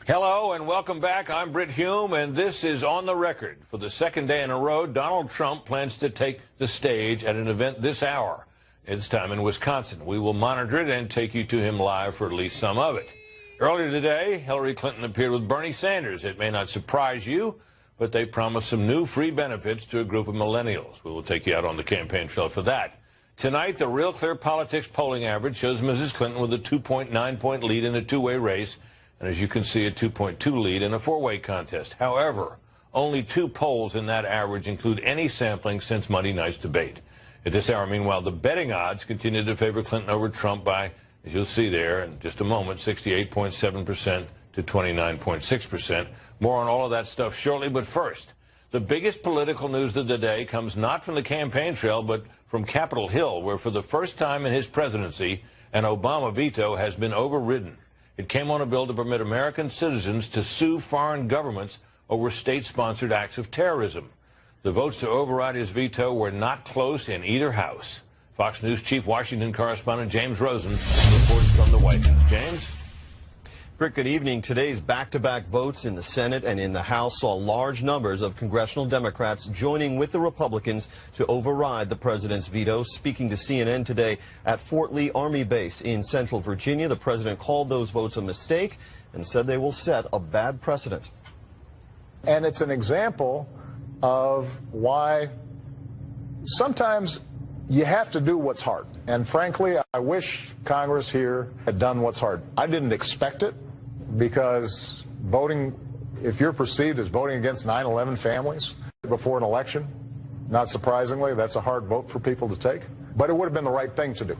Hello and welcome back. I'm Britt Hume, and this is On the Record. For the second day in a row, Donald Trump plans to take the stage at an event this hour. It's time in Wisconsin. We will monitor it and take you to him live for at least some of it. Earlier today, Hillary Clinton appeared with Bernie Sanders. It may not surprise you, but they promised some new free benefits to a group of millennials. We will take you out on the campaign trail for that. Tonight, the Real Clear Politics polling average shows Mrs. Clinton with a 2.9-point lead in a two-way race, and as you can see, a 2.2 lead in a four-way contest. However, only two polls in that average include any sampling since Monday night's debate. At this hour, meanwhile, the betting odds continue to favor Clinton over Trump by, as you'll see there in just a moment, 68.7% to 29.6%. More on all of that stuff shortly, but first, the biggest political news of the day comes not from the campaign trail, but from Capitol Hill, where for the first time in his presidency, an Obama veto has been overridden. It came on a bill to permit American citizens to sue foreign governments over state-sponsored acts of terrorism. The votes to override his veto were not close in either house. Fox News Chief Washington correspondent James Rosen reports from the White House. James? Rick, good evening. Today's back-to-back votes in the Senate and in the House saw large numbers of congressional Democrats joining with the Republicans to override the president's veto. Speaking to CNN today at Fort Lee Army Base in Central Virginia, the president called those votes a mistake and said they will set a bad precedent. And it's an example of why sometimes you have to do what's hard. And frankly, I wish Congress here had done what's hard. I didn't expect it because voting, if you're perceived as voting against 9/11 families before an election, not surprisingly, that's a hard vote for people to take. But it would have been the right thing to do.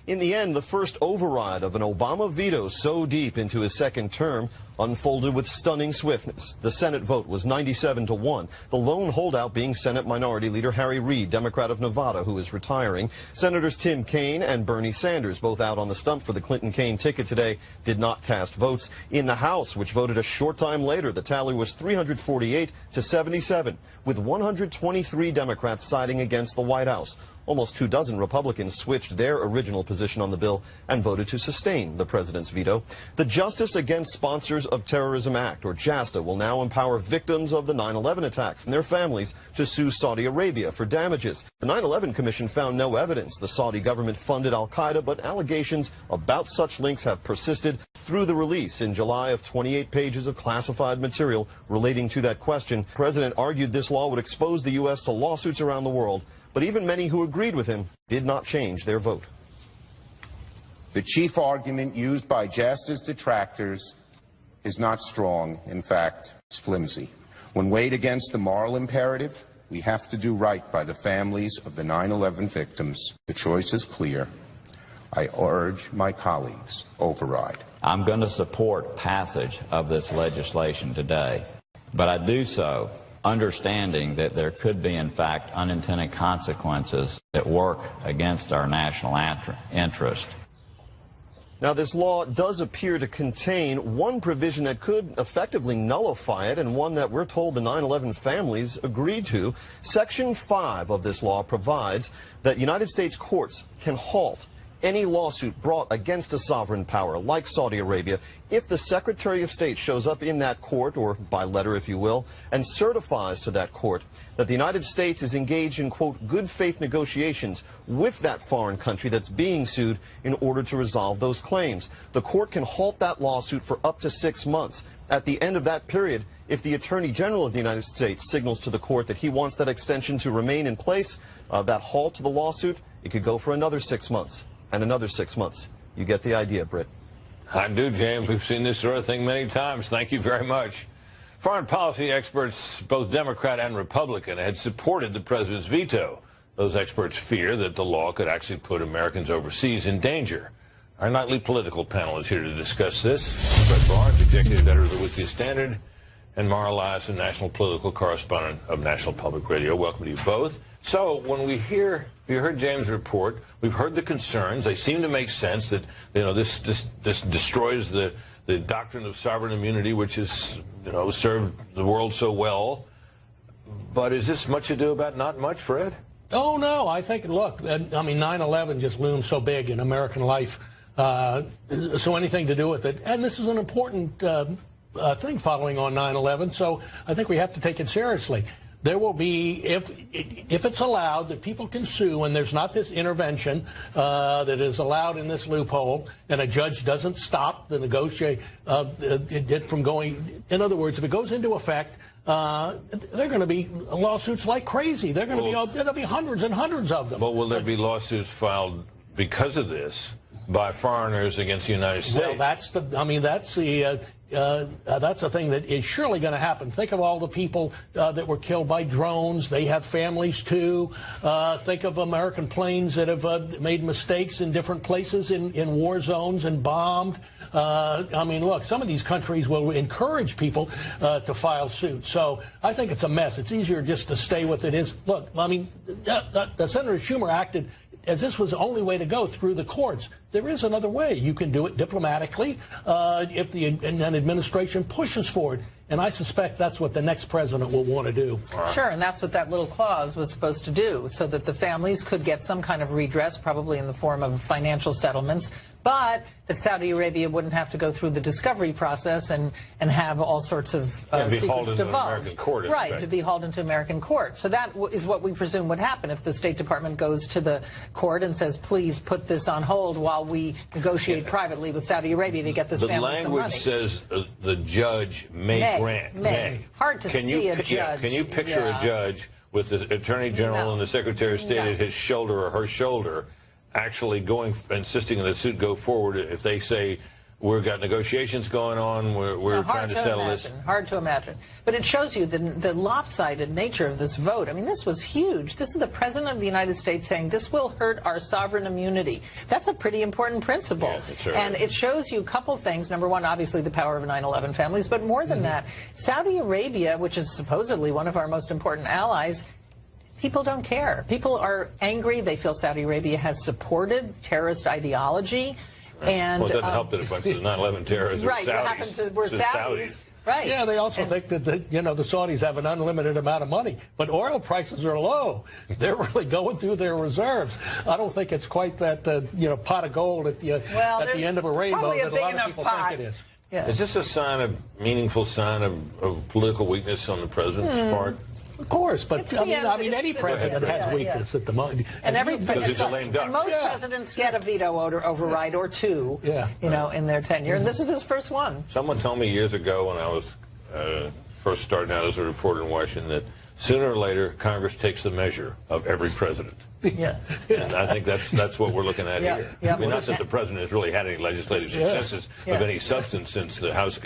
In the end, the first override of an Obama veto so deep into his second term unfolded with stunning swiftness. The Senate vote was 97-1, the lone holdout being Senate Minority Leader Harry Reid, Democrat of Nevada, who is retiring. Senators Tim Kaine and Bernie Sanders, both out on the stump for the Clinton-Kaine ticket today, did not cast votes. In the House, which voted a short time later, the tally was 348-77, with 123 Democrats siding against the White House. Almost 24 Republicans switched their original position on the bill and voted to sustain the president's veto. The Justice Against Sponsors of Terrorism Act, or JASTA, will now empower victims of the 9/11 attacks and their families to sue Saudi Arabia for damages. The 9/11 Commission found no evidence the Saudi government funded al-Qaeda, but allegations about such links have persisted through the release in July of 28 pages of classified material relating to that question. The president argued this law would expose the U.S. to lawsuits around the world, but even many who agreed with him did not change their vote. The chief argument used by JASTA's detractors is not strong. In fact, it's flimsy. When weighed against the moral imperative, we have to do right by the families of the 9/11 victims. The choice is clear. I urge my colleagues, override. I'm going to support passage of this legislation today, but I do so understanding that there could be, in fact, unintended consequences that work against our national interest. Now, this law does appear to contain one provision that could effectively nullify it, and one that we're told the 9/11 families agreed to. Section 5 of this law provides that United States courts can halt any lawsuit brought against a sovereign power like Saudi Arabia if the Secretary of State shows up in that court, or by letter if you will, and certifies to that court that the United States is engaged in, quote, good faith negotiations with that foreign country that's being sued in order to resolve those claims. The court can halt that lawsuit for up to 6 months. At the end of that period, if the Attorney General of the United States signals to the court that he wants that extension to remain in place, that halt to the lawsuit, it could go for another 6 months. And another 6 months. You get the idea, Britt. I do, James. We've seen this sort of thing many times. Thank you very much. Foreign policy experts, both Democrat and Republican, had supported the president's veto. Those experts fear that the law could actually put Americans overseas in danger. Our nightly political panel is here to discuss this. Brett Barnes, executive editor of the Weekly Standard, and Mara Liasson, national political correspondent of National Public Radio. Welcome to you both. So when we heard James' report, we've heard the concerns. They seem to make sense that, you know, this destroys the doctrine of sovereign immunity, which has, you know, served the world so well. But is this much ado about not much, Fred? Oh, no. I think, look, I mean, 9/11 just looms so big in American life So anything to do with it. And this is an important thing following on 9/11, so I think we have to take it seriously. There will be, if it's allowed, that people can sue, and there's not this intervention that is allowed in this loophole, and a judge doesn't stop the it from going. In other words, if it goes into effect, they're going to be lawsuits like crazy. They're going to there'll be hundreds and hundreds of them. But will there be lawsuits filed because of this by foreigners against the United States? Well, that's the thing that is surely going to happen. Think of all the people that were killed by drones. They have families, too. Think of American planes that have made mistakes in different places in war zones and bombed. I mean, look, some of these countries will encourage people to file suit. So I think it's a mess. It's easier just to stay with it is. Look, I mean, Senator Schumer acted as this was the only way to go, through the courts. There is another way. You can do it diplomatically if an administration pushes for it. And I suspect that's what the next president will want to do. Sure, and that's what that little clause was supposed to do, so that the families could get some kind of redress, probably in the form of financial settlements, but that Saudi Arabia wouldn't have to go through the discovery process and have all sorts of secrets divulged. Right, to be hauled into American court. So that is what we presume would happen if the State Department goes to the court and says, please put this on hold while we negotiate privately with Saudi Arabia to get this family some money. The language says the judge may grant. May. Hard to see a judge. Yeah, can you picture a judge with the Attorney General and the Secretary of State at his shoulder or her shoulder actually insisting that the suit go forward if they say, we've got negotiations going on, we're trying to settle this? Hard to imagine. But it shows you the lopsided nature of this vote. I mean, this was huge. This is the President of the United States saying this will hurt our sovereign immunity. That's a pretty important principle. Yes, right. And it shows you a couple things. Number one, obviously the power of 9/11 families. But more than that, Saudi Arabia, which is supposedly one of our most important allies, people don't care. People are angry. They feel Saudi Arabia has supported terrorist ideology. And, well, it doesn't help that a bunch of the 9/11 terrorists right, are Saudis. What happened to we're Saudis. Right. Yeah, they also think that the Saudis have an unlimited amount of money, but oil prices are low. They're really going through their reserves. I don't think it's quite that pot of gold at the end of a rainbow that a lot of people think it is. Yeah. Is this a meaningful sign of political weakness on the president's part? Of course, but I mean, any president has weakness at the moment. And because he's a lame duck. And most presidents get a veto override or two, in their tenure, and this is his first one. Someone told me years ago when I was first starting out as a reporter in Washington that sooner or later Congress takes the measure of every president. Yeah. And I think that's what we're looking at here. Yeah. I mean, not that the president has really had any legislative successes of any substance since the House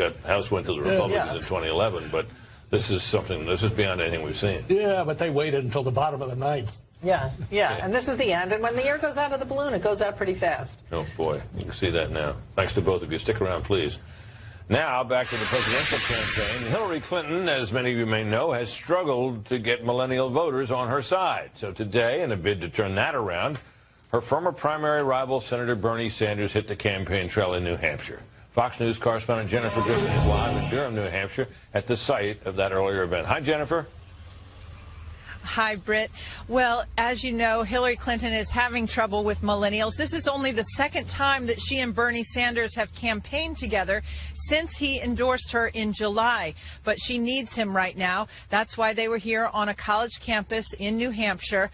went to the Republicans in 2011, but this is beyond anything we've seen. Yeah, but they waited until the bottom of the ninth. Yeah, and this is the end. And when the air goes out of the balloon, it goes out pretty fast. Oh, boy, you can see that now. Thanks to both of you. Stick around, please. Now, back to the presidential campaign. Hillary Clinton, as many of you may know, has struggled to get millennial voters on her side. So today, in a bid to turn that around, her former primary rival, Senator Bernie Sanders, hit the campaign trail in New Hampshire. Fox News correspondent Jennifer Griffin is live in Durham, New Hampshire, at the site of that earlier event. Hi, Jennifer. Hi, Britt. Well, as you know, Hillary Clinton is having trouble with millennials. This is only the second time that she and Bernie Sanders have campaigned together since he endorsed her in July. But she needs him right now. That's why they were here on a college campus in New Hampshire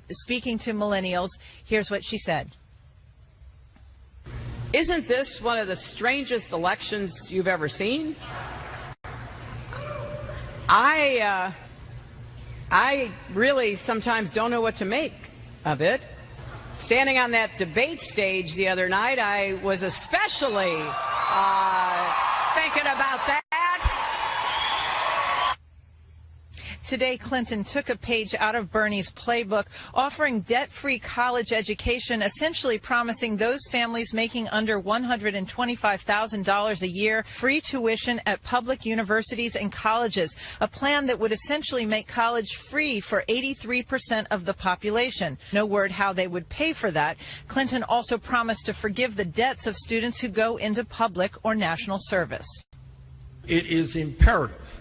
speaking to millennials. Here's what she said. Isn't this one of the strangest elections you've ever seen? I really sometimes don't know what to make of it. Standing on that debate stage the other night, I was especially thinking about that. Today, Clinton took a page out of Bernie's playbook, offering debt-free college education, essentially promising those families making under $125,000 a year free tuition at public universities and colleges, a plan that would essentially make college free for 83% of the population. No word how they would pay for that. Clinton also promised to forgive the debts of students who go into public or national service. It is imperative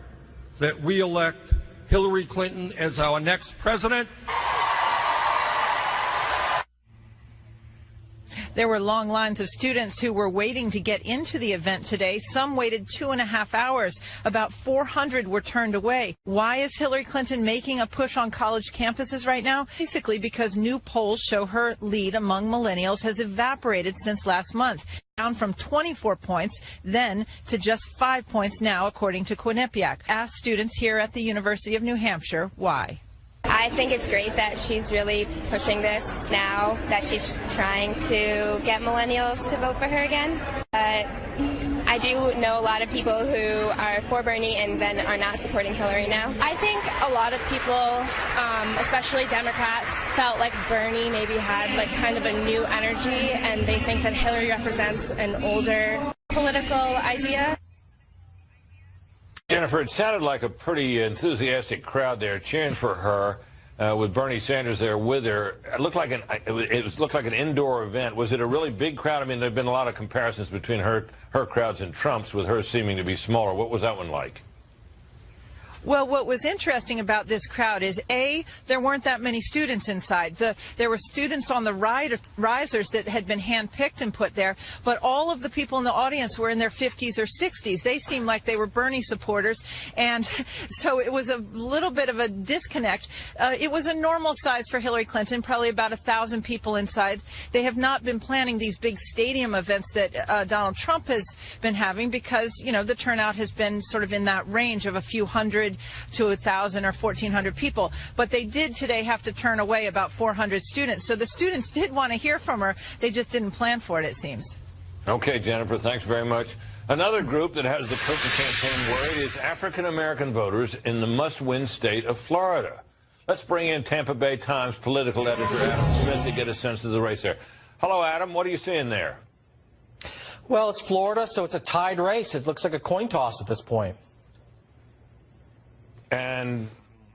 that we elect Hillary Clinton as our next president. There were long lines of students who were waiting to get into the event today. Some waited 2.5 hours. About 400 were turned away. Why is Hillary Clinton making a push on college campuses right now? Basically because new polls show her lead among millennials has evaporated since last month, down from 24 points then to just 5 points now, according to Quinnipiac. Asked students here at the University of New Hampshire why. I think it's great that she's really pushing this now, that she's trying to get millennials to vote for her again. But I do know a lot of people who are for Bernie and then are not supporting Hillary now. I think a lot of people, especially Democrats, felt like Bernie maybe had like kind of a new energy, and they think that Hillary represents an older political idea. Jennifer, it sounded like a pretty enthusiastic crowd there cheering for her, with Bernie Sanders there with her. It looked like an indoor event. Was it a really big crowd? I mean, there have been a lot of comparisons between her crowds and Trump's, with hers seeming to be smaller. What was that one like? Well, what was interesting about this crowd is, A, there weren't that many students inside. There were students on the risers that had been handpicked and put there, but all of the people in the audience were in their 50s or 60s. They seemed like they were Bernie supporters, and so it was a little bit of a disconnect. It was a normal size for Hillary Clinton, probably about 1,000 people inside. They have not been planning these big stadium events that Donald Trump has been having because, you know, the turnout has been sort of in that range of a few hundred to 1,000 or 1,400 people. But they did today have to turn away about 400 students. So the students did want to hear from her. They just didn't plan for it, it seems. Okay, Jennifer, thanks very much. Another group that has the Clinton campaign worried is African-American voters in the must-win state of Florida. Let's bring in Tampa Bay Times political editor Adam Smith to get a sense of the race there. Hello, Adam. What are you seeing there? Well, it's Florida, so it's a tied race. It looks like a coin toss at this point. And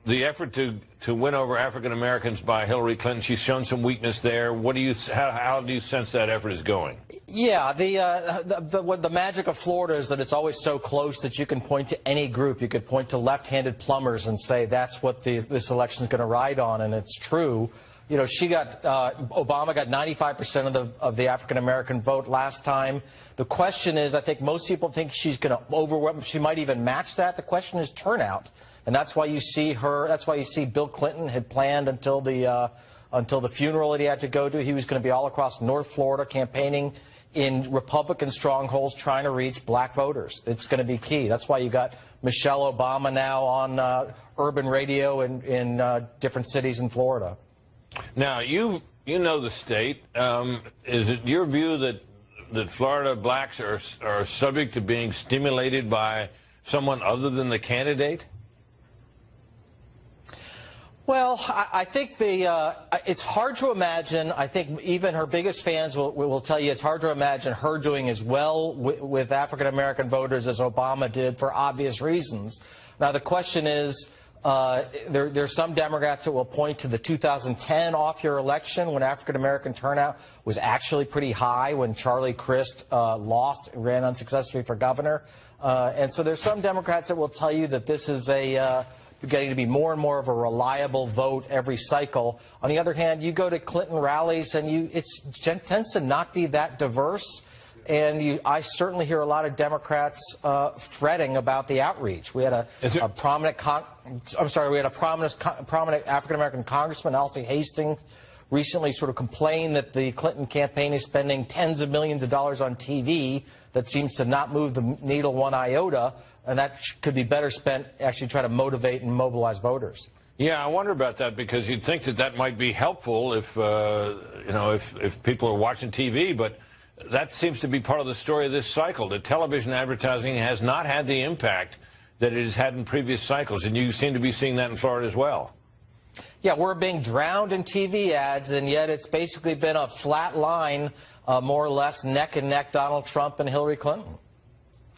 the effort to win over African Americans by Hillary Clinton, she's shown some weakness there. What do you how do you sense that effort is going? Yeah, the magic of Florida is that it's always so close that you can point to any group. You could point to left-handed plumbers and say that's what this election is going to ride on, and it's true. You know, Obama got 95% of the African American vote last time. The question is, I think most people think she's going to overwhelm. She might even match that. The question is turnout. And that's why you see Bill Clinton had planned until the funeral that he had to go to. He was going to be all across North Florida campaigning in Republican strongholds trying to reach black voters. It's going to be key. That's why you got Michelle Obama now on urban radio in different cities in Florida. Now, you know the state. Is it your view that Florida blacks are subject to being stimulated by someone other than the candidate? Well, I think it's hard to imagine. I think even her biggest fans will tell you it's hard to imagine her doing as well with African-American voters as Obama did for obvious reasons. Now, the question is, there's some Democrats that will point to the 2010 off-year election when African-American turnout was actually pretty high when Charlie Crist lost and ran unsuccessfully for governor. And so there's some Democrats that will tell you that this is getting to be more and more of a reliable vote every cycle. On the other hand, you go to Clinton rallies and it tends to not be that diverse. And I certainly hear a lot of Democrats fretting about the outreach. We had a prominent African-American congressman, Alcee Hastings, recently sort of complained that the Clinton campaign is spending tens of millions of dollars on TV that seems to not move the needle one iota. And that could be better spent actually trying to motivate and mobilize voters. Yeah, I wonder about that because you'd think that might be helpful if if people are watching TV, but that seems to be part of the story of this cycle. The television advertising has not had the impact that it has had in previous cycles, and you seem to be seeing that in Florida as well. Yeah, we're being drowned in TV ads, and yet it's basically been a flat line, more or less neck and neck, Donald Trump and Hillary Clinton.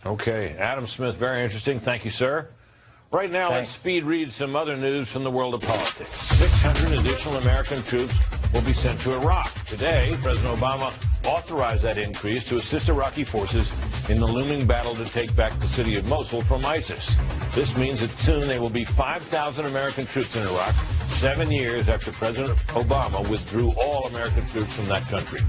Okay, Adam Smith, very interesting. Thank you, sir. Right now, Let's speed read some other news from the world of politics. 600 additional American troops will be sent to Iraq. Today, President Obama authorized that increase to assist Iraqi forces in the looming battle to take back the city of Mosul from ISIS. This means that soon there will be 5,000 American troops in Iraq, 7 years after President Obama withdrew all American troops from that country.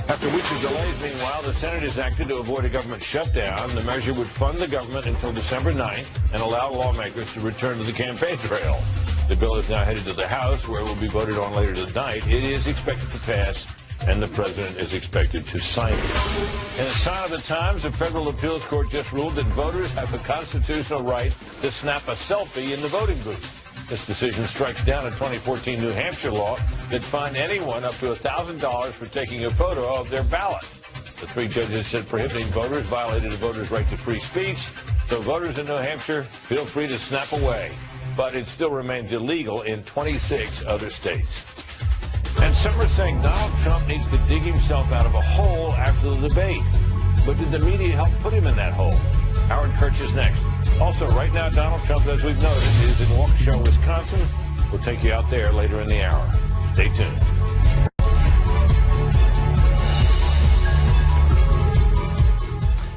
After weeks of delays, meanwhile, the Senate has acted to avoid a government shutdown. The measure would fund the government until December 9th and allow lawmakers to return to the campaign trail. The bill is now headed to the House, where it will be voted on later tonight. It is expected to pass, and the president is expected to sign it. In a sign of the times, the federal appeals court just ruled that voters have a constitutional right to snap a selfie in the voting booth. This decision strikes down a 2014 New Hampshire law that fined anyone up to $1,000 for taking a photo of their ballot. The three judges said prohibiting voters violated a voter's right to free speech, so voters in New Hampshire feel free to snap away. But it still remains illegal in 26 other states. And some are saying Donald Trump needs to dig himself out of a hole after the debate. But did the media help put him in that hole? Howard Kurtz is next. Also, right now, Donald Trump, as we've noted, is in Waukesha, Wisconsin. We'll take you out there later in the hour. Stay tuned.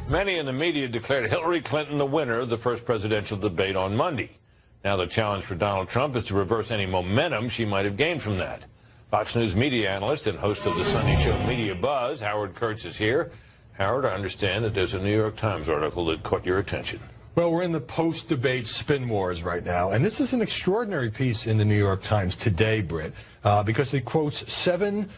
Many in the media declared Hillary Clinton the winner of the first presidential debate on Monday. Now the challenge for Donald Trump is to reverse any momentum she might have gained from that. Fox News media analyst and host of the Sunday show Media Buzz, Howard Kurtz, is here. Howard, I understand that there's a New York Times article that caught your attention. Well, we're in the post-debate spin wars right now, and this is an extraordinary piece in the New York Times today, Britt, because it quotes 7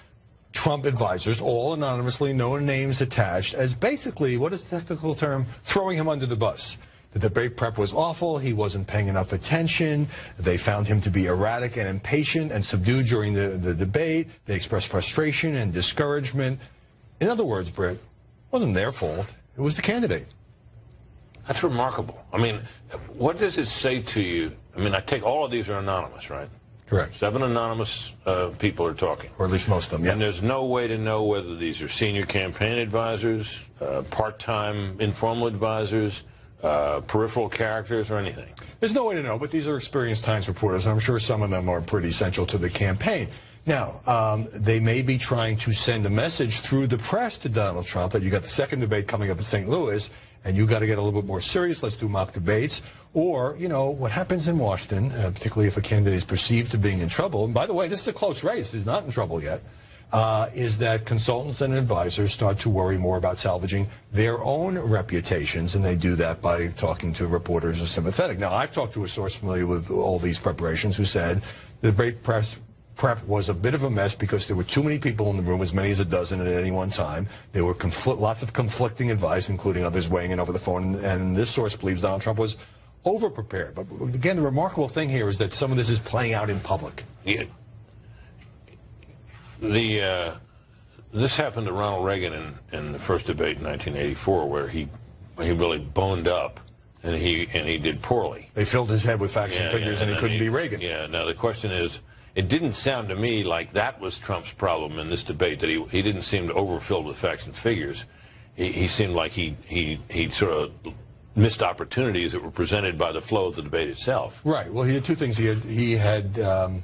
Trump advisors, all anonymously, no names attached, as basically, what is the technical term, throwing him under the bus. The debate prep was awful. He wasn't paying enough attention. They found him to be erratic and impatient and subdued during the debate. They expressed frustration and discouragement. In other words, Britt, it wasn't their fault. It was the candidate. That's remarkable. I mean, what does it say to you? I mean, I take all of these are anonymous, right? Correct. 7 anonymous people are talking. Or at least most of them, yeah. And there's no way to know whether these are senior campaign advisors, part-time informal advisors, peripheral characters, or anything. There's no way to know, but these are experienced Times reporters, and I'm sure some of them are pretty essential to the campaign. Now, they may be trying to send a message through the press to Donald Trump that you got the second debate coming up in St. Louis, and you got to get a little bit more serious. Let's do mock debates. Or, you know, what happens in Washington, particularly if a candidate is perceived to being in trouble, and by the way, this is a close race, he's not in trouble yet, is that consultants and advisors start to worry more about salvaging their own reputations, and they do that by talking to reporters who are sympathetic. Now, I've talked to a source familiar with all these preparations who said the debate prep was a bit of a mess because there were too many people in the room, as many as a dozen at any one time. There were lots of conflicting advice, including others weighing in over the phone, and this source believes Donald Trump was over-prepared. But again, the remarkable thing here is that some of this is playing out in public. Yeah. This happened to Ronald Reagan in the first debate in 1984, where he really boned up, and he did poorly. They filled his head with facts and figures, and he couldn't be Reagan. Yeah. Now the question is, it didn't sound to me like that was Trump's problem in this debate, that he didn't seem to overfilled with facts and figures. He seemed like he sort of missed opportunities that were presented by the flow of the debate itself. Right. Well, he had two things. He had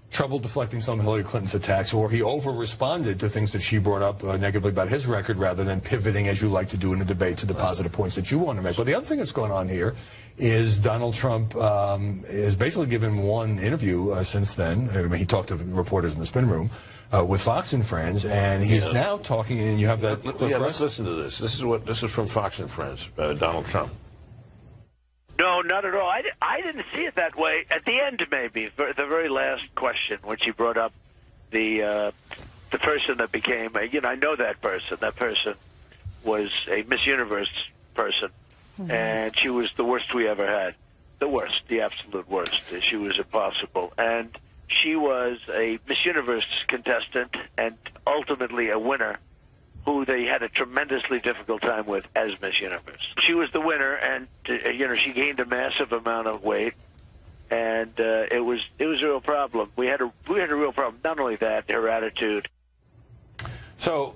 trouble deflecting some of Hillary Clinton's attacks, or he over-responded to things that she brought up negatively about his record, rather than pivoting, as you like to do in a debate, to the positive points that you want to make. But the other thing that's going on here is Donald Trump has basically given one interview since then. I mean, he talked to reporters in the spin room with Fox and Friends, and he's now talking, and you have that clip for us? Let's listen to this. This is from Fox and Friends, Donald Trump. No, not at all. I didn't see it that way. At the end, maybe, the very last question, when she brought up the person that became, I know that person. That person was a Miss Universe person, and she was the worst we ever had. The worst, the absolute worst. She was impossible. And she was a Miss Universe contestant and ultimately a winner who they had a tremendously difficult time with as Miss Universe. She was the winner, and she gained a massive amount of weight, and it was a real problem. We had a real problem. Not only that, her attitude. So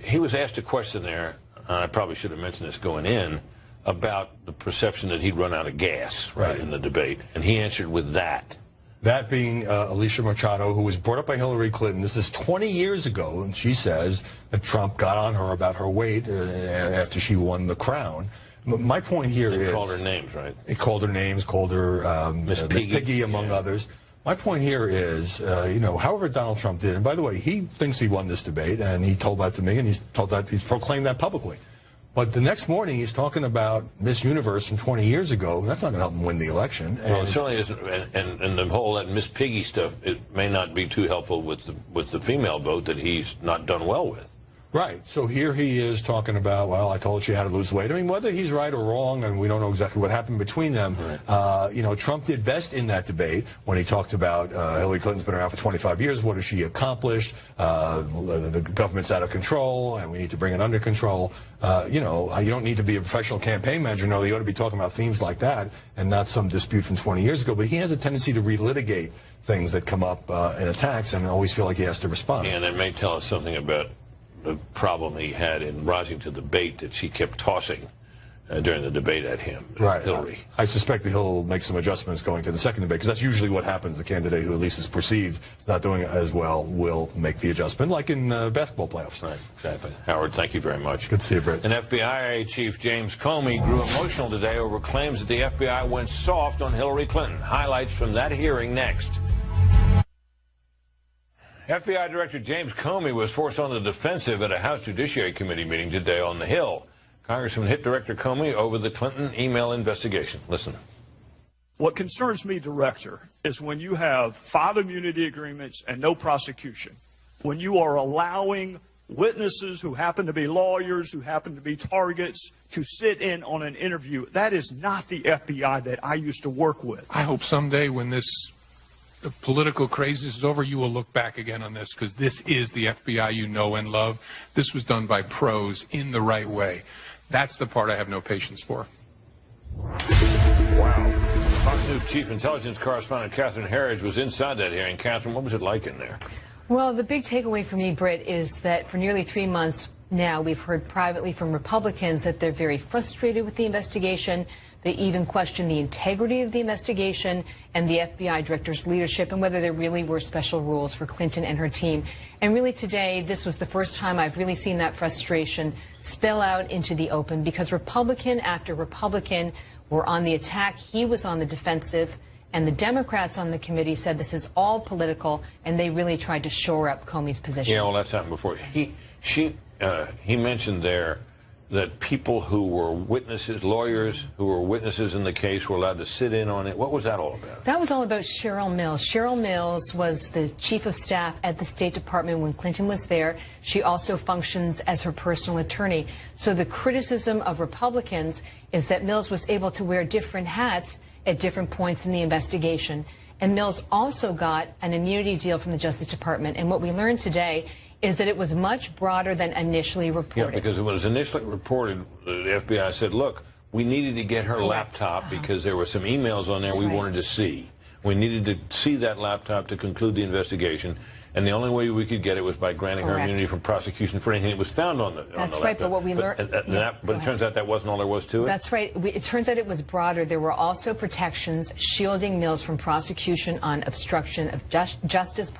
he was asked a question there. I probably should have mentioned this going in, about the perception that he'd run out of gas in the debate, and he answered with that. That being Alicia Machado, who was brought up by Hillary Clinton. This is 20 years ago, and she says that Trump got on her about her weight after she won the crown. My point here is... He called her names, right? He called her names, called her Miss Piggy, among others. My point here is, however Donald Trump did, and by the way, he thinks he won this debate, and he told that to me, and he's proclaimed that publicly. But the next morning, he's talking about Miss Universe from 20 years ago. That's not going to help him win the election. Well, it certainly isn't. And the whole that Miss Piggy stuff, it may not be too helpful with the female vote that he's not done well with. Right. So here he is talking about, well, I told you how to lose weight. I mean, whether he's right or wrong, and we don't know exactly what happened between them, right. Trump did best in that debate when he talked about Hillary Clinton's been around for 25 years. What has she accomplished? The government's out of control, and we need to bring it under control. You don't need to be a professional campaign manager. No, you ought to be talking about themes like that and not some dispute from 20 years ago. But he has a tendency to relitigate things that come up in attacks and always feel like he has to respond. And it may tell us something about the problem he had in rising to the bait that she kept tossing during the debate at him, right. Hillary. I suspect that he'll make some adjustments going to the second debate, because that's usually what happens. The candidate who at least is perceived is not doing it as well will make the adjustment, like in basketball playoffs. Right, exactly. Howard, thank you very much. Good to see you, Britt. And FBI Chief James Comey grew emotional today over claims that the FBI went soft on Hillary Clinton. Highlights from that hearing next. FBI Director James Comey was forced on the defensive at a House Judiciary Committee meeting today on the Hill. Congressman hit Director Comey over the Clinton email investigation. Listen. What concerns me, Director, is when you have 5 immunity agreements and no prosecution, when you are allowing witnesses who happen to be lawyers, who happen to be targets, to sit in on an interview. That is not the FBI that I used to work with. I hope someday when the political craziness is over, you will look back again on this, because this is the FBI you know and love. This was done by pros in the right way. That's the part I have no patience for. Wow. Fox News Chief Intelligence Correspondent Catherine Herridge was inside that hearing. Catherine, what was it like in there? Well, the big takeaway for me, Britt, is that for nearly 3 months now, we've heard privately from Republicans that they're very frustrated with the investigation. They even question the integrity of the investigation and the FBI director's leadership and whether there really were special rules for Clinton and her team. And really today, this was the first time I've really seen that frustration spill out into the open, because Republican after Republican were on the attack. He was on the defensive. And the Democrats on the committee said this is all political, and they really tried to shore up Comey's position. Yeah, well, that's happened before. He mentioned there that people who were witnesses, lawyers who were witnesses in the case, were allowed to sit in on it. What was that all about? That was all about Cheryl Mills. Cheryl Mills was the chief of staff at the State Department when Clinton was there. She also functions as her personal attorney. So the criticism of Republicans is that Mills was able to wear different hats at different points in the investigation. And Mills also got an immunity deal from the Justice Department. And what we learned today is that it was much broader than initially reported. Yeah, because it was initially reported, the FBI said, look, we needed to get her laptop because there were some emails on there we wanted to see. We needed to see that laptop to conclude the investigation. And the only way we could get it was by granting her immunity from prosecution for anything that was found on the That's right, but what we learned... But it turns out that wasn't all there was to it? That's right. It turns out it was broader. There were also protections shielding Mills from prosecution on obstruction of justice,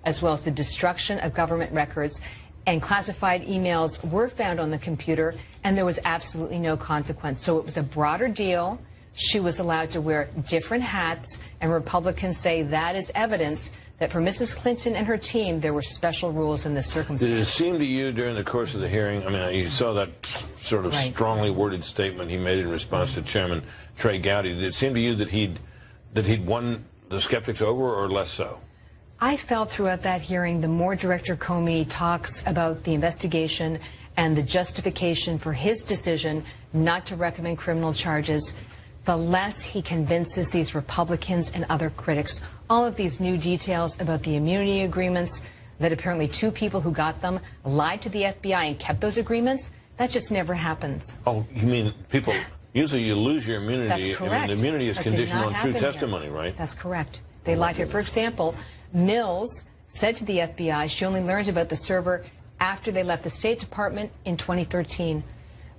as well as the destruction of government records. And classified emails were found on the computer, and there was absolutely no consequence. So it was a broader deal. She was allowed to wear different hats, and Republicans say that is evidence that for Mrs. Clinton and her team, there were special rules in this circumstance. Did it seem to you during the course of the hearing, I mean, you saw that sort of strongly worded statement he made in response to Chairman Trey Gowdy. Did it seem to you that he'd won the skeptics over, or less so? I felt throughout that hearing, the more Director Comey talks about the investigation and the justification for his decision not to recommend criminal charges, the less he convinces these Republicans and other critics. All of these new details about the immunity agreements, that apparently 2 people who got them lied to the FBI and kept those agreements, that just never happens. Oh, you mean people, usually you lose your immunity. That's correct. I mean, the immunity is conditioned on true testimony, right? That's correct. They lied to her. For example, Mills said to the FBI she only learned about the server after they left the State Department in 2013.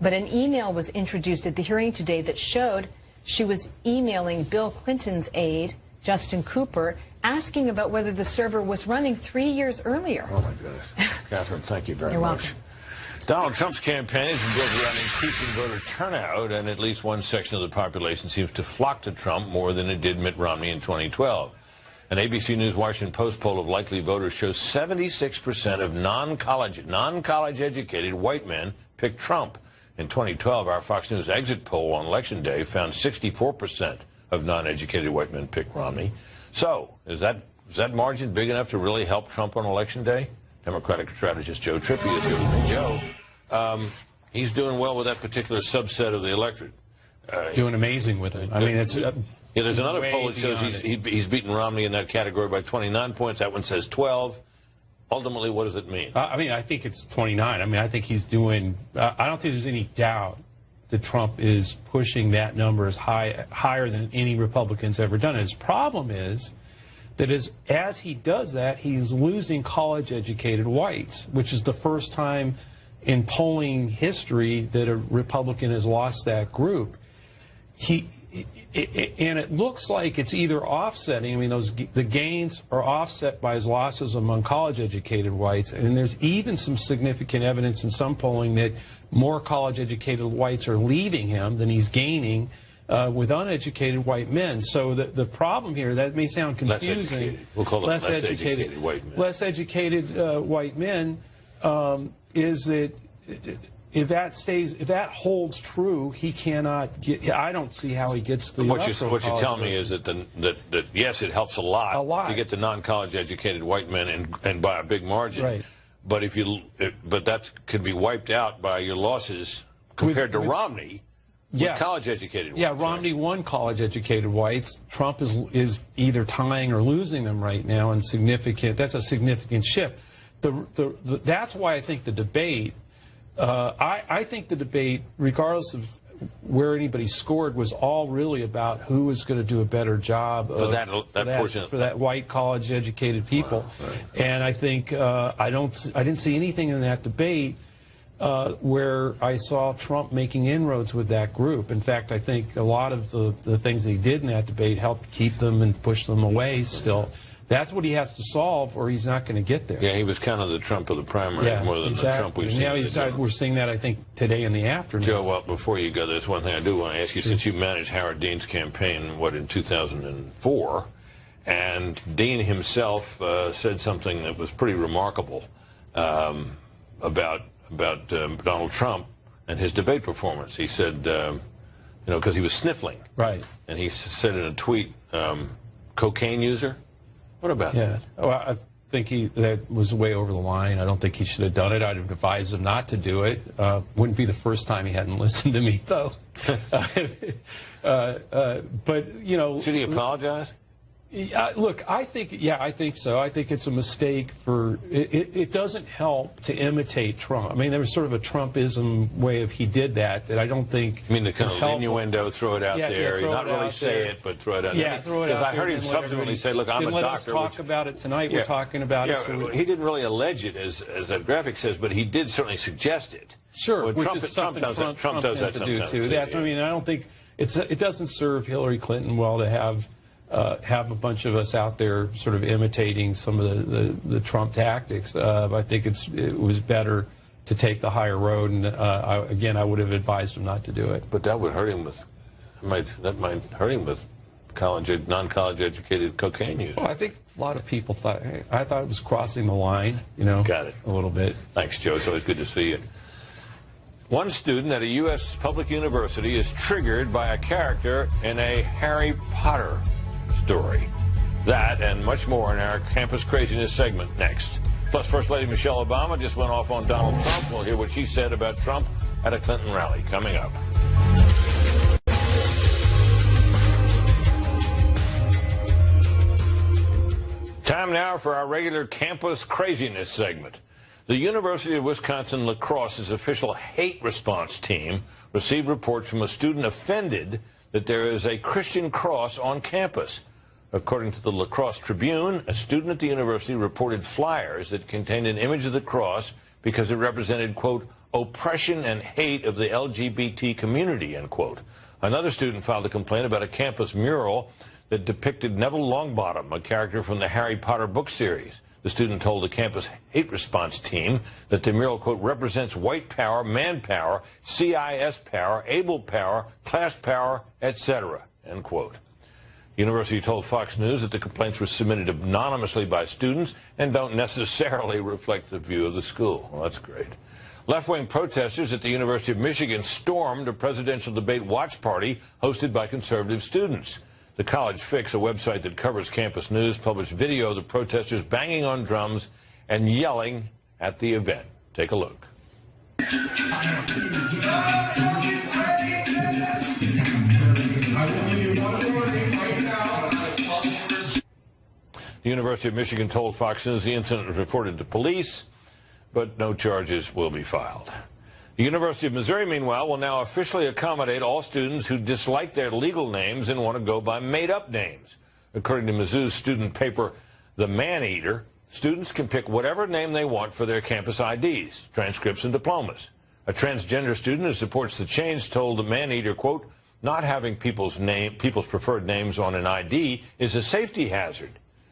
But an email was introduced at the hearing today that showed she was emailing Bill Clinton's aide, Justin Cooper, asking about whether the server was running 3 years earlier. Oh, my goodness. Catherine, thank you very You're much. welcome. Donald Trump's campaign has been built around increasing voter turnout, and at least one section of the population seems to flock to Trump more than it did Mitt Romney in 2012. An ABC News Washington Post poll of likely voters shows 76% of non-college educated white men picked Trump. In 2012, our Fox News exit poll on Election Day found 64% of non-educated white men picked Romney. So, is that margin big enough to really help Trump on Election Day? Democratic strategist Joe Trippi is here with me. Joe, he's doing well with that particular subset of the electorate. Doing amazing with it. I mean, it's... Yeah, there's another poll that shows he's beaten Romney in that category by 29 points. That one says 12. Ultimately, what does it mean? I mean, I think it's 29. I mean, I think he's doing... I don't think there's any doubt that Trump is pushing that number as higher than any Republican's ever done. His problem is that as he does that, he's losing college-educated whites, which is the first time in polling history that a Republican has lost that group. And it looks like it's either offsetting. I mean, the gains are offset by his losses among college-educated whites, and there's even some significant evidence in some polling that more college-educated whites are leaving him than he's gaining with uneducated white men. So the problem here, that may sound confusing. Less educated. We'll call it less educated white men. Less educated white men is that... If that holds true, he cannot get. I don't see how he gets the. What you're telling me is that yes, it helps a lot to get the non-college educated white men and by a big margin. Right. But but that can be wiped out by your losses compared to Romney. Yeah, college educated whites. Yeah, Romney won college educated whites. Trump is either tying or losing them right now, and that's a significant shift. That's why I think the debate. I think the debate, regardless of where anybody scored, was all really about who was going to do a better job for that white college-educated people. Wow, right. And I think I didn't see anything in that debate where I saw Trump making inroads with that group. In fact, I think a lot of the things that he did in that debate helped keep them and push them away still. That's what he has to solve, or he's not going to get there. Yeah, he was kind of the Trump of the primaries more than the Trump we've seen. Now we're seeing that, I think, today in the afternoon. Joe, well, before you go, there's one thing I do want to ask you. Since you managed Howard Dean's campaign, in 2004, and Dean himself said something that was pretty remarkable about Donald Trump and his debate performance. He said, because he was sniffling. Right. And he said in a tweet, cocaine user. What about that? Well, I think that was way over the line. I don't think he should have done it. I'd have advised him not to do it. Wouldn't be the first time he hadn't listened to me, though. But, should he apologize? Look, I think so. I think it's a mistake it doesn't help to imitate Trump. I mean, there was sort of a Trumpism way he did that I don't think. I mean, the kind of innuendo, throw it out there. Not really say it, but throw it out there. Yeah, throw it out there. Because I heard him subsequently say, look, I'm a doctor. Let us talk about it tonight. We're talking about it. So he didn't really allege it, as that graphic says, but he did certainly suggest it. Sure, well, which Trump is something Trump does that sometimes too. That's, I mean, I don't think it doesn't serve Hillary Clinton well to have a bunch of us out there sort of imitating some of the Trump tactics. I think it was better to take the higher road, and I would have advised him not to do it. But that would hurt him might hurt him with non-college educated cocaine use. Well, I think a lot of people thought it was crossing the line, Got it. a little bit. Thanks, Joe. It's always good to see you. One student at a U.S. public university is triggered by a character in a Harry Potter story. That and much more in our Campus Craziness segment next. Plus, First Lady Michelle Obama just went off on Donald Trump. We'll hear what she said about Trump at a Clinton rally coming up. Time now for our regular Campus Craziness segment. The University of Wisconsin Lacrosse's official hate response team received reports from a student offended that there is a Christian cross on campus. According to the La Crosse Tribune, a student at the university reported flyers that contained an image of the cross because it represented, quote, oppression and hate of the LGBT community, end quote. Another student filed a complaint about a campus mural that depicted Neville Longbottom, a character from the Harry Potter book series. The student told the campus hate response team that the mural, quote, represents white power, man power, CIS power, able power, class power, etc., end quote. The university told Fox News that the complaints were submitted anonymously by students and don't necessarily reflect the view of the school. Well, that's great. Left-wing protesters at the University of Michigan stormed a presidential debate watch party hosted by conservative students. The College Fix, a website that covers campus news, published video of the protesters banging on drums and yelling at the event. Take a look. The University of Michigan told Fox News the incident was reported to police, but no charges will be filed. The University of Missouri, meanwhile, will now officially accommodate all students who dislike their legal names and want to go by made-up names. According to Mizzou's student paper, The Man-Eater, students can pick whatever name they want for their campus IDs, transcripts, and diplomas. A transgender student who supports the change told The Man-Eater, quote, "Not having people's preferred names on an ID is a safety hazard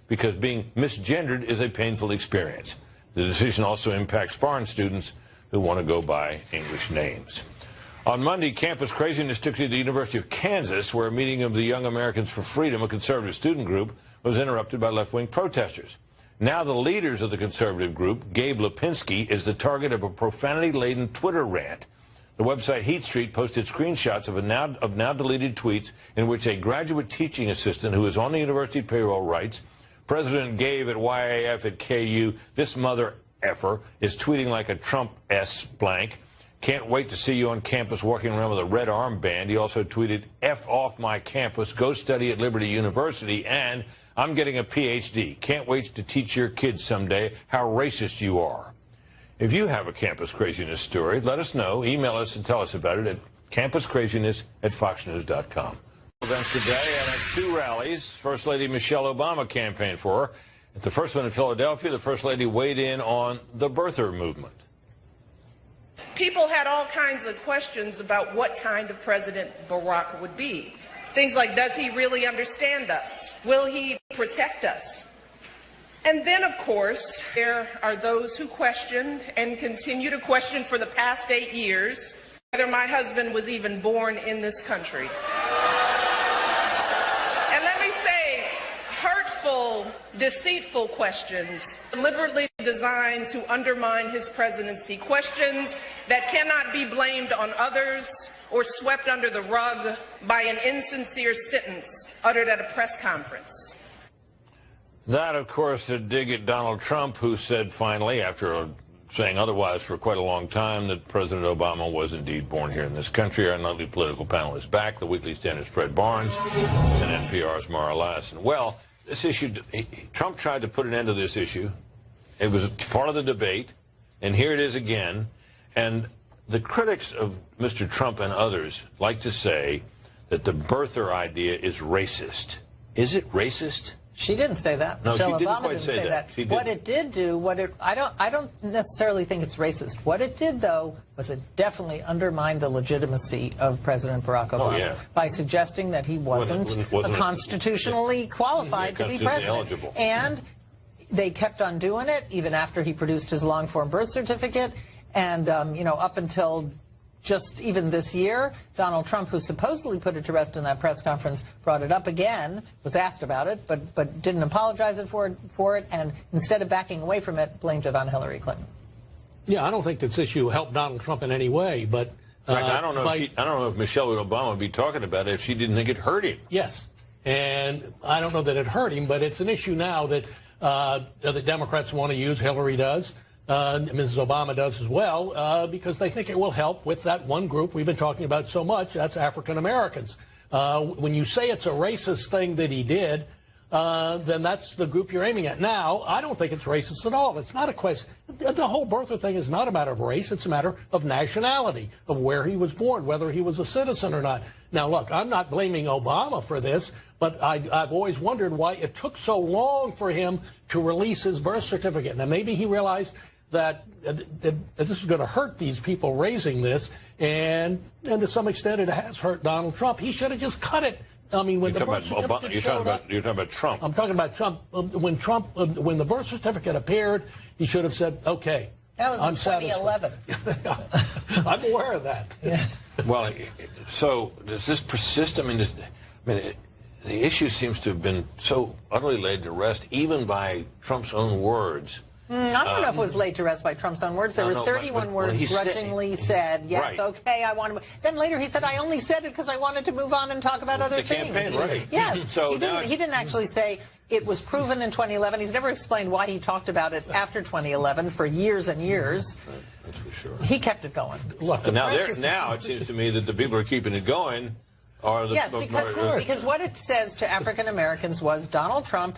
because being misgendered is a painful experience. The decision also impacts foreign students who want to go by English names." On Monday, campus craziness took to the University of Kansas, where a meeting of the Young Americans for Freedom, a conservative student group, was interrupted by left-wing protesters. Now the leaders of the conservative group, Gabe Lipinski, is the target of a profanity-laden Twitter rant. The website Heat Street posted screenshots of now deleted tweets in which a graduate teaching assistant who is on the university payroll writes, "President Gabe at YAF at KU, this mother effer is tweeting like a Trump S blank. Can't wait to see you on campus walking around with a red armband." He also tweeted, "F off my campus, go study at Liberty University, and I'm getting a PhD. Can't wait to teach your kids someday how racist you are." If you have a campus craziness story, let us know. Email us and tell us about it at campuscraziness@foxnews.com. Events today, and at 2 rallies, First Lady Michelle Obama campaigned for her. At the first one in Philadelphia, the First Lady weighed in on the birther movement. People had all kinds of questions about what kind of President Barack would be. Things like, does he really understand us? Will he protect us? And then, of course, there are those who questioned and continue to question for the past 8 years whether my husband was even born in this country. And let me say, hurtful, deceitful questions deliberately designed to undermine his presidency, questions that cannot be blamed on others or swept under the rug by an insincere sentence uttered at a press conference. That, of course, a dig at Donald Trump, who said finally, after saying otherwise for quite a long time, that President Obama was indeed born here in this country. Our nightly political panel is back. The Weekly Standard's Fred Barnes and NPR's Mara Lassen. Well, this issue, Trump tried to put an end to this issue. It was part of the debate, and here it is again. And the critics of Mr. Trump and others like to say that the birther idea is racist. Is it racist? She didn't say that. No, Michelle she didn't Obama quite didn't say say that. She What didn't. it did do, I don't necessarily think it's racist. What it did, though, was it definitely undermined the legitimacy of President Barack Obama by suggesting that he wasn't constitutionally qualified to be president. Eligible. And they kept on doing it even after he produced his long-form birth certificate. And, up until just even this year, Donald Trump, who supposedly put it to rest in that press conference, brought it up again, was asked about it, but didn't apologize for it, and instead of backing away from it, blamed it on Hillary Clinton. Yeah, I don't think this issue helped Donald Trump in any way, but... In fact, I don't know if Michelle Obama would be talking about it if she didn't think it hurt him. Yes, and I don't know that it hurt him, but it's an issue now that the Democrats want to use. Hillary does. Mrs. Obama does as well, because they think it will help with that one group we've been talking about so much, that's African Americans. When you say it's a racist thing that he did, then that's the group you're aiming at. Now, I don't think it's racist at all. It's not a question. The whole birther thing is not a matter of race. It's a matter of nationality, of where he was born, whether he was a citizen or not. Now, look, I'm not blaming Obama for this, but I've always wondered why it took so long for him to release his birth certificate. Now, maybe he realized that this is going to hurt these people raising this, and to some extent it has hurt Donald Trump. He should have just cut it. I mean, when the birth certificate showed up, you're talking about Trump. I'm talking about Trump. When the birth certificate appeared, he should have said, "Okay, that was I'm in 2011." I'm aware of that. Yeah. Well, so does this persist? I mean, the issue seems to have been so utterly laid to rest, even by Trump's own words. I don't know if it was laid to rest by Trump's own words. There were 31 words grudgingly said, yes, okay, I want to move. Then later he said, I only said it because I wanted to move on and talk about other things. Campaign, right. Yes. So he didn't actually say it was proven in 2011. He's never explained why he talked about it after 2011 for years and years. Right. That's for sure. He kept it going. Look, now it seems to me that the people who are keeping it going are the... Yes, because what it says to African Americans was Donald Trump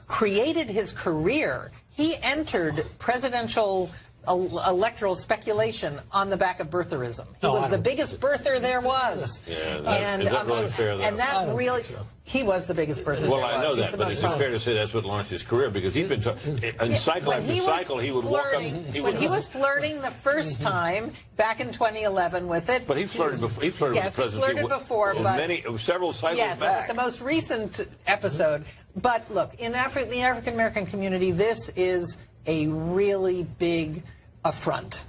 created his career. He entered presidential electoral speculation on the back of birtherism. He was the biggest birther there was. Yeah, is that really fair, though? And that really, he was the biggest birther there was. Well, I know that, but is it fair to say that's what launched his career? Because he's been, in cycle after cycle, he would walk up... When he was flirting the first time, back in 2011 with it... But he flirted before. He flirted with the presidency. He flirted before, but... several cycles back. Yes, the most recent episode... But look, in the African American community, this is a really big affront.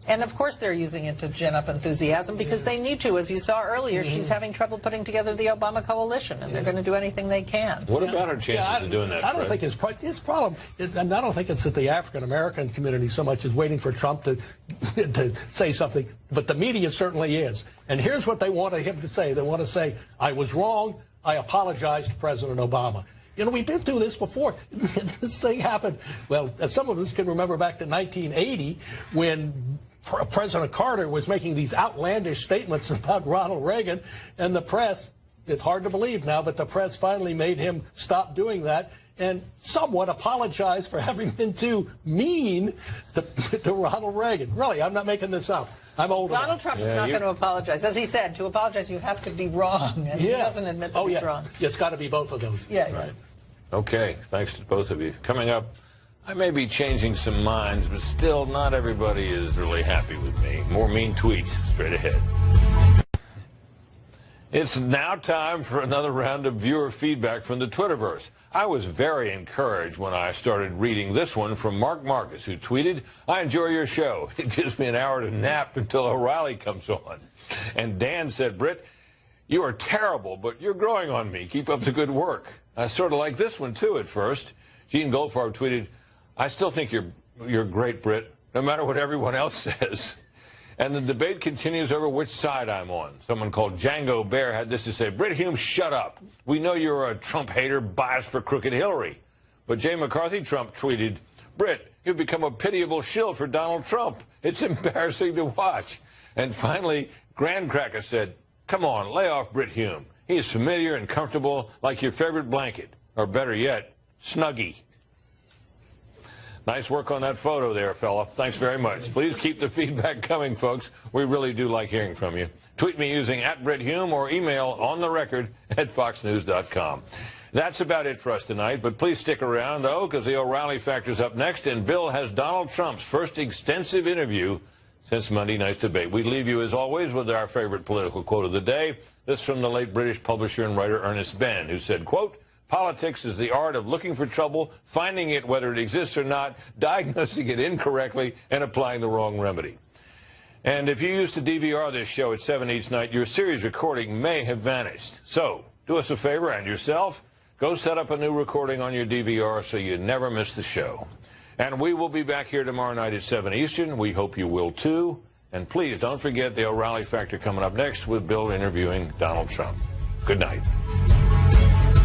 And of course they're using it to gin up enthusiasm because they need to. As you saw earlier, she's having trouble putting together the Obama coalition, and they're going to do anything they can. What about her chances of doing that, I don't think his problem, and I don't think it's that the African American community so much is waiting for Trump to say something, but the media certainly is. And here's what they want him to say. They want to say, I was wrong, I apologize to President Obama. You know, we've been through this before. This thing happened, well, some of us can remember back to 1980 when President Carter was making these outlandish statements about Ronald Reagan, and the press, it's hard to believe now, but the press finally made him stop doing that and somewhat apologize for having been too mean to Ronald Reagan. Really, I'm not making this up. I'm old enough. Donald Trump is not going to apologize. As he said, to apologize, you have to be wrong. And he doesn't admit that he's wrong. It's got to be both of those. Yeah. Right. Okay. Thanks to both of you. Coming up, I may be changing some minds, but still not everybody is really happy with me. More mean tweets straight ahead. It's now time for another round of viewer feedback from the Twitterverse. I was very encouraged when I started reading this one from Mark Marcus, who tweeted, I enjoy your show. It gives me an hour to nap until O'Reilly comes on. And Dan said, Britt, you are terrible, but you're growing on me. Keep up the good work. I sort of like this one, too, at first. Gene Goldfarb tweeted, I still think you're great, Britt, no matter what everyone else says. And the debate continues over which side I'm on. Someone called Django Bear had this to say, Britt Hume, shut up. We know you're a Trump hater biased for crooked Hillary. But Jay McCarthy Trump tweeted, Britt, you've become a pitiable shill for Donald Trump. It's embarrassing to watch. And finally, Grand Cracker said, come on, lay off Britt Hume. He is familiar and comfortable like your favorite blanket. Or better yet, Snuggie. Nice work on that photo there, fella. Thanks very much. Please keep the feedback coming, folks. We really do like hearing from you. Tweet me using @BrittHume or email ontherecord@foxnews.com. That's about it for us tonight, but please stick around, though, because the O'Reilly Factor's up next, and Bill has Donald Trump's first extensive interview since Monday night's debate. We leave you, as always, with our favorite political quote of the day. This from the late British publisher and writer Ernest Benn, who said, quote, politics is the art of looking for trouble, finding it whether it exists or not, diagnosing it incorrectly, and applying the wrong remedy. And if you used to DVR this show at 7 each night, your series recording may have vanished. So, do us a favor and yourself, go set up a new recording on your DVR so you never miss the show. And we will be back here tomorrow night at 7 Eastern. We hope you will, too. And please don't forget the O'Reilly Factor coming up next with Bill interviewing Donald Trump. Good night.